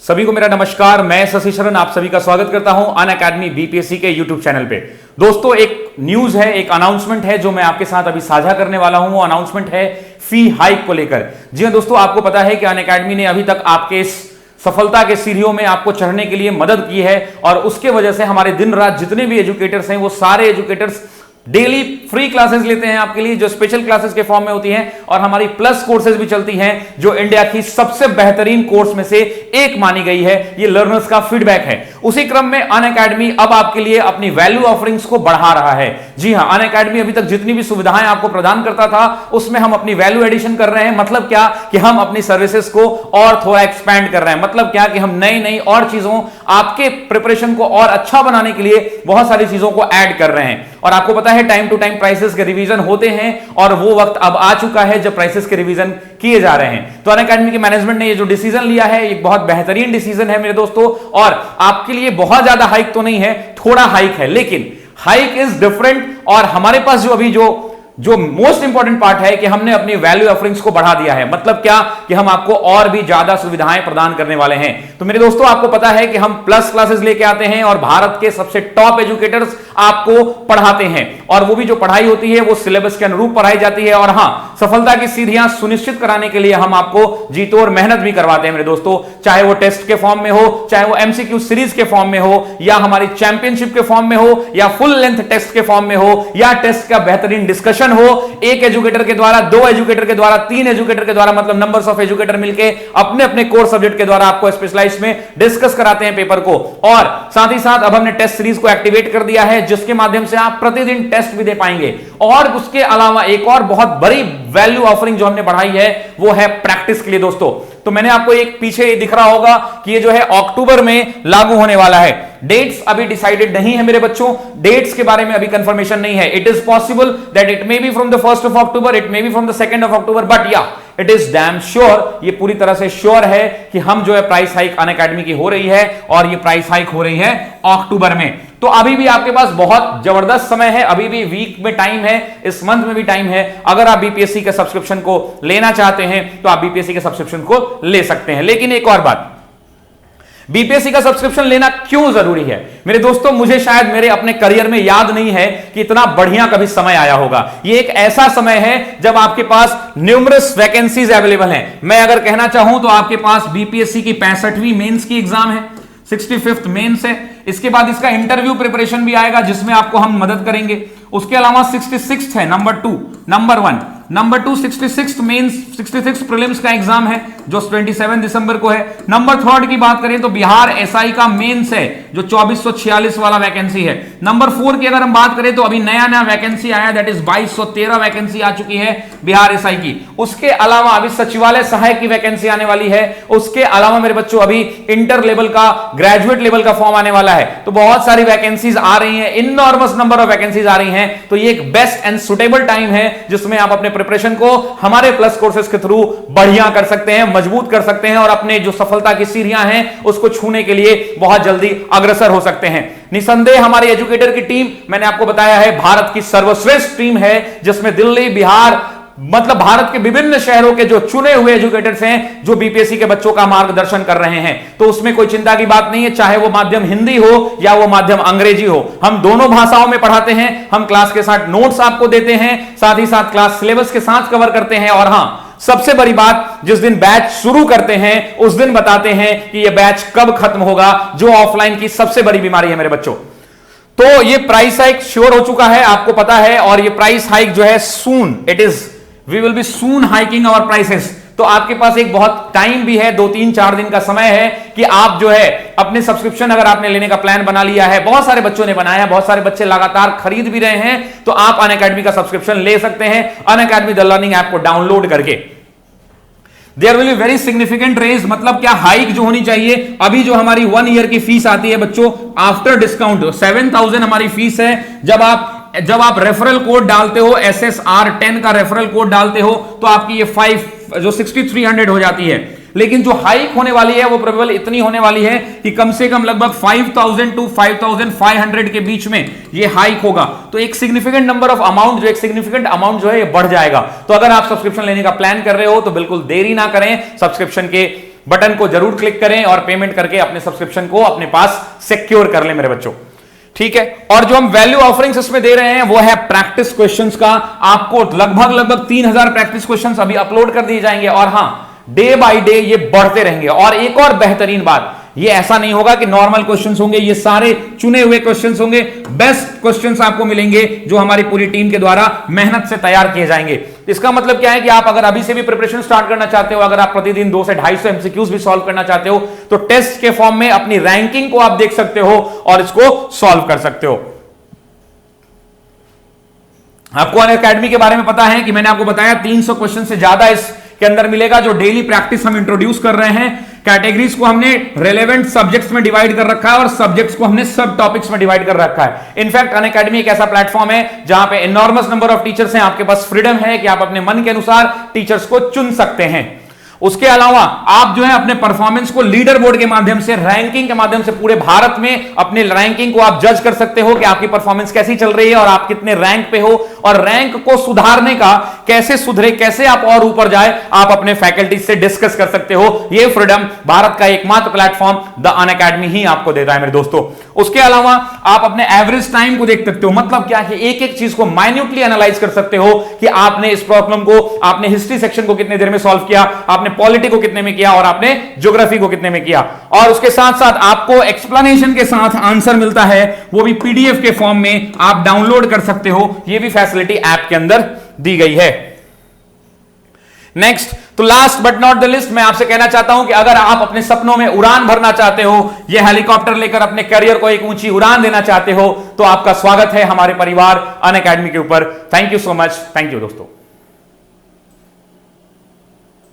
सभी को मेरा नमस्कार। मैं शशि शरण आप सभी का स्वागत करता हूं अनअकैडमी बीपीएससी के यूट्यूब चैनल पे। दोस्तों, एक न्यूज है, एक अनाउंसमेंट है जो मैं आपके साथ अभी साझा करने वाला हूं। वो अनाउंसमेंट है फी हाइक को लेकर। जी हां दोस्तों, आपको पता है कि अनअकैडमी ने अभी तक आपके इस सफलता के सीढ़ियों में आपको चढ़ने के लिए मदद की है और उसके वजह से हमारे दिन रात जितने भी एजुकेटर्स हैं वो सारे एजुकेटर्स डेली फ्री क्लासेस लेते हैं आपके लिए, जो स्पेशल क्लासेस के फॉर्म में होती हैं, और हमारी प्लस कोर्सेज भी चलती हैं जो इंडिया की सबसे बेहतरीन कोर्स में से एक मानी गई है। ये लर्नर्स का फीडबैक है। उसी क्रम में अनअकैडमी अब आपके लिए अपनी वैल्यू ऑफरिंग्स को बढ़ा रहा है। जी हां, अनअकैडमी अभी तक जितनी भी सुविधाएं आपको प्रदान करता था उसमें हम अपनी वैल्यू एडिशन कर रहे हैं। मतलब क्या कि हम अपनी सर्विसेज को और थोड़ा एक्सपैंड कर रहे हैं। मतलब क्या कि हम नई नई और चीजों, आपके प्रिपरेशन को और अच्छा बनाने के लिए बहुत सारी चीजों को ऐड कर रहे हैं। और आपको पता है टाइम टू टाइम प्राइसेस के रिवीजन होते हैं और वो वक्त अब आ चुका है जब प्राइसेस के रिवीजन किए जा रहे हैं। तो अनअकैडमी के मैनेजमेंट ने ये जो डिसीजन लिया है एक बहुत बेहतरीन डिसीजन है मेरे दोस्तों। और आपके लिए बहुत ज्यादा हाइक तो नहीं है, थोड़ा हाइक है, लेकिन हाइक इज डिफरेंट। और हमारे पास जो अभी जो मोस्ट इंपॉर्टेंट पार्ट है कि हमने अपनी वैल्यू ऑफरिंग्स को बढ़ा दिया है। मतलब क्या कि हम आपको और भी ज्यादा सुविधाएं प्रदान करने वाले हैं। तो मेरे दोस्तों, आपको पता है कि हम प्लस क्लासेस लेके आते हैं और भारत के सबसे टॉप एजुकेटर्स आपको पढ़ाते हैं, और वो भी जो पढ़ाई होती है वो सिलेबस के अनुरूप पढ़ाई जाती है। और हां, सफलता की सीढ़ियां सुनिश्चित कराने के लिए हम आपको जीतो और मेहनत भी करवाते हैं मेरे दोस्तों। चाहे वो टेस्ट के फॉर्म में हो, चाहे वो एमसीक्यू सीरीज के फॉर्म में हो, या हमारी चैंपियनशिप के फॉर्म में हो, या फुल लेंथ टेस्ट के फॉर्म में हो, या टेस्ट का बेहतरीन डिस्कशन हो, एक एजुकेटर के द्वारा, दो एजुकेटर के द्वारा, तीन एजुकेटर के द्वारा, मतलब नंबर्स ऑफ एजुकेटर मिलके अपने अपने कोर्स सब्जेक्ट के द्वारा आपको स्पेशलाइज्ड में डिस्कस कराते हैं पेपर को। और साथ ही साथ अब हमने टेस्ट सीरीज को एक्टिवेट कर दिया है जिसके माध्यम से आप प्रतिदिन टेस्ट भी दे पाएंगे। और उसके अलावा एक और बहुत बड़ी वैल्यू ऑफरिंग जो हमने बढ़ाई है वो है प्रैक्टिस के लिए दोस्तों। तो मैंने आपको एक पीछे दिख रहा होगा कि ये जो है अक्टूबर में लागू होने वाला है। डेट्स अभी डिसाइडेड नहीं है मेरे बच्चों, डेट्स के बारे में अभी कंफर्मेशन नहीं है। It is possible that it may be from the 1st of October, it may be from the 2nd of October, but या इट इज डैम श्योर, ये पूरी तरह से श्योर है कि हम जो है प्राइस हाइक अनअकैडमी की हो रही है और ये प्राइस हाइक हो रही है अक्टूबर में। तो अभी भी आपके पास बहुत जबरदस्त समय है, अभी भी वीक में टाइम है, इस मंथ में भी टाइम है। अगर आप बीपीएससी के सब्सक्रिप्शन को लेना चाहते हैं तो आप बीपीएससी के सब्सक्रिप्शन को ले सकते हैं। लेकिन एक और बात, बीपीएससी का सब्सक्रिप्शन लेना क्यों जरूरी है मेरे दोस्तों? मुझे शायद मेरे अपने करियर में याद नहीं है कि इतना बढ़िया कभी समय आया होगा। ये एक ऐसा समय है जब आपके पास न्यूमरस वैकेंसीज अवेलेबल हैं। मैं अगर कहना चाहूं तो आपके पास बीपीएससी की 65वीं मेंस की एग्जाम है, 65th मेंस है। इसके बाद इसका इंटरव्यू प्रिपरेशन भी आएगा जिसमें आपको हम मदद करेंगे। उसके अलावा 66th है, नंबर 2 66th मेंस, 66th प्रीलिम्स का एग्जाम है जो 27 दिसंबर को है। नंबर 3 की बात करें तो बिहार एसआई का मेंस है जो 2446 वाला वैकेंसी है। नंबर 4 की अगर हम बात करें तो अभी नया वैकेंसी आया, दैट इज 2213 वैकेंसी आ चुकी है बिहार एसआई की। उसके अलावा अभी सचिवालय सहायक की वैकेंसी आने वाली है। उसके अलावा मेरे बच्चों अभी इंटर लेवल का, ग्रेजुएट लेवल का फॉर्म आने वाला है। तो बहुत सारी वैकेंसीज आ रही हैं, इनॉर्मस नंबर ऑफ वैकेंसीज आ रही हैं। तो ये एक बेस्ट एंड सुटेबल टाइम है जिसमें आप अपने प्रिपरेशन को हमारे प्लस कोर्सेज के थ्रू बढ़िया कर सकते हैं, मजबूत कर सकते हैं और अपने जो सफलता की सीढ़ियां हैं उसको छूने के लिए बहुत जल्दी अग्रसर हो सकते हैं। निसंदेह हमारी एजुकेटर की टीम, मैंने आपको बताया है, भारत की सर्वश्रेष्ठ टीम है जिसमें दिल्ली, बिहार, मतलब भारत के विभिन्न शहरों के जो चुने हुए एजुकेटर्स हैं जो बीपीएससी के बच्चों का मार्गदर्शन कर रहे हैं। तो उसमें कोई चिंता की बात नहीं है, चाहे वो माध्यम हिंदी हो या वो माध्यम अंग्रेजी हो, हम दोनों भाषाओं में पढ़ाते हैं। हम क्लास के साथ नोट्स आपको देते हैं, साथ ही साथ क्लास सिलेबस के साथ कवर करते हैं। और हां, सबसे बड़ी बात, जिस दिन बैच शुरू करते हैं उस दिन बताते हैं कि यह बैच कब खत्म होगा, जो ऑफलाइन की सबसे बड़ी बीमारी है मेरे बच्चों। तो ये प्राइस हाइक श्योर हो चुका है, आपको पता है, और ये प्राइस हाइक जो है soon, it is we will be soon hiking our prices. तो आपके पास एक बहुत टाइम भी है, 2-3-4 दिन का समय है कि आप जो है अपने सब्सक्रिप्शन, अगर आपने लेने का प्लान बना लिया है, बहुत सारे बच्चों ने बनाया, बहुत सारे बच्चे लगातार खरीद भी रहे हैं, तो आप अनअकैडमी का सब्सक्रिप्शन ले सकते हैं अनअकैडमी द लर्निंग ऐप को डाउनलोड करके। There will be very significant raise, मतलब क्या हाइक जो होनी चाहिए। अभी जो हमारी 1 ईयर की फीस आती है बच्चों आफ्टर डिस्काउंट 7000 हमारी फीस है। जब आप रेफरल कोड डालते हो, SSR10 का रेफरल कोड डालते हो, तो आपकी ये 6300 हो जाती है। लेकिन जो हाइक होने वाली है वो प्रोबेबल इतनी होने वाली है कि कम से कम लगभग 5000 टू 5500 के बीच में ये हाइक होगा। तो एक सिग्निफिकेंट नंबर ऑफ अमाउंट, जो एक सिग्निफिकेंट अमाउंट जो है ये बढ़ जाएगा। तो अगर आप सब्सक्रिप्शन लेने का प्लान कर रहे हो तो बिल्कुल देरी ना करें, सब्सक्रिप्शन के बटन को जरूर क्लिक करें और पेमेंट करके अपने सब्सक्रिप्शन को अपने पास सिक्योर कर लें मेरे बच्चों, ठीक है। और जो हम वैल्यू ऑफरिंग्स इसमें दे रहे हैं वो है प्रैक्टिस क्वेश्चंस का। आपको लगभग 3000 प्रैक्टिस क्वेश्चंस अभी अपलोड कर दिए जाएंगे और हां, डे बाय डे ये बढ़ते रहेंगे। और एक और बेहतरीन बात, ये ऐसा नहीं होगा कि नॉर्मल क्वेश्चंस होंगे, ये सारे चुने हुए क्वेश्चंस होंगे, बेस्ट क्वेश्चंस आपको मिलेंगे जो हमारी पूरी टीम के द्वारा मेहनत से तैयार किए जाएंगे। इसका मतलब क्या है कि आप अगर अभी से भी प्रिपरेशन स्टार्ट करना चाहते हो, अगर आप प्रतिदिन 2 से 250 एमसीक्यूज भी सॉल्व करना चाहते हो, तो टेस्ट के फॉर्म में अपनी रैंकिंग को आप देख सकते हो और इसको सॉल्व कर सकते हो। आपको अनअकैडमी के बारे में पता है कि मैंने आपको बताया 300 क्वेश्चन से ज्यादा इसके अंदर मिलेगा जो डेली प्रैक्टिस हम इंट्रोड्यूस कर रहे हैं। कैटेगरीज को हमने रेलेवेंट सब्जेक्ट्स में डिवाइड कर रखा है और सब्जेक्ट्स को हमने सब टॉपिक्स में डिवाइड कर रखा है। इनफैक्ट अनअकैडमी एक ऐसा प्लेटफॉर्म है जहां पे एनॉर्मस नंबर ऑफ टीचर्स हैं, आपके पास फ्रीडम है कि आप अपने मन के अनुसार टीचर्स को चुन सकते हैं। उसके अलावा आप जो है अपने परफॉर्मेंस को लीडर बोर्ड के माध्यम से, रैंकिंग के माध्यम से पूरे भारत में अपने रैंकिंग को आप जज कर सकते हो कि आपकी परफॉर्मेंस कैसी चल रही है और आप कितने रैंक पे हो, और रैंक को सुधारने का कैसे सुधरे, कैसे आप और ऊपर जाए, आप अपने फैकल्टी से डिस्कस कर सकते हो। यह फ्रीडम भारत का एकमात्र प्लेटफॉर्म द अनअकैडमी ही आपको देता है मेरे दोस्तों। उसके अलावा आप अपने एवरेज टाइम को देख सकते हो, मतलब क्या है, एक एक चीज को माइन्यूटली एनालाइज कर सकते हो कि आपने इस प्रॉब्लम को, आपने हिस्ट्री सेक्शन को कितने देर में सॉल्व किया, आपने पॉलिटी को कितने में किया और आपने ज्योग्राफी को कितने में किया। और उसके साथ साथ आपको एक्सप्लेनेशन के साथ आंसर मिलता है, वो भी पीडीएफ के फॉर्म में आप डाउनलोड कर सकते हो। यह भी फैसिलिटी ऐप के अंदर दी गई है। नेक्स्ट, तो last but not the list, मैं आपसे कहना चाहता हूं कि अगर आप अपने सपनों में उड़ान भरना चाहते हो, यह हेलीकॉप्टर लेकर अपने करियर को एक ऊंची उड़ान देना चाहते हो, तो आपका स्वागत है हमारे परिवार अनअकैडमी के ऊपर। Thank you so much. Thank you दोस्तों।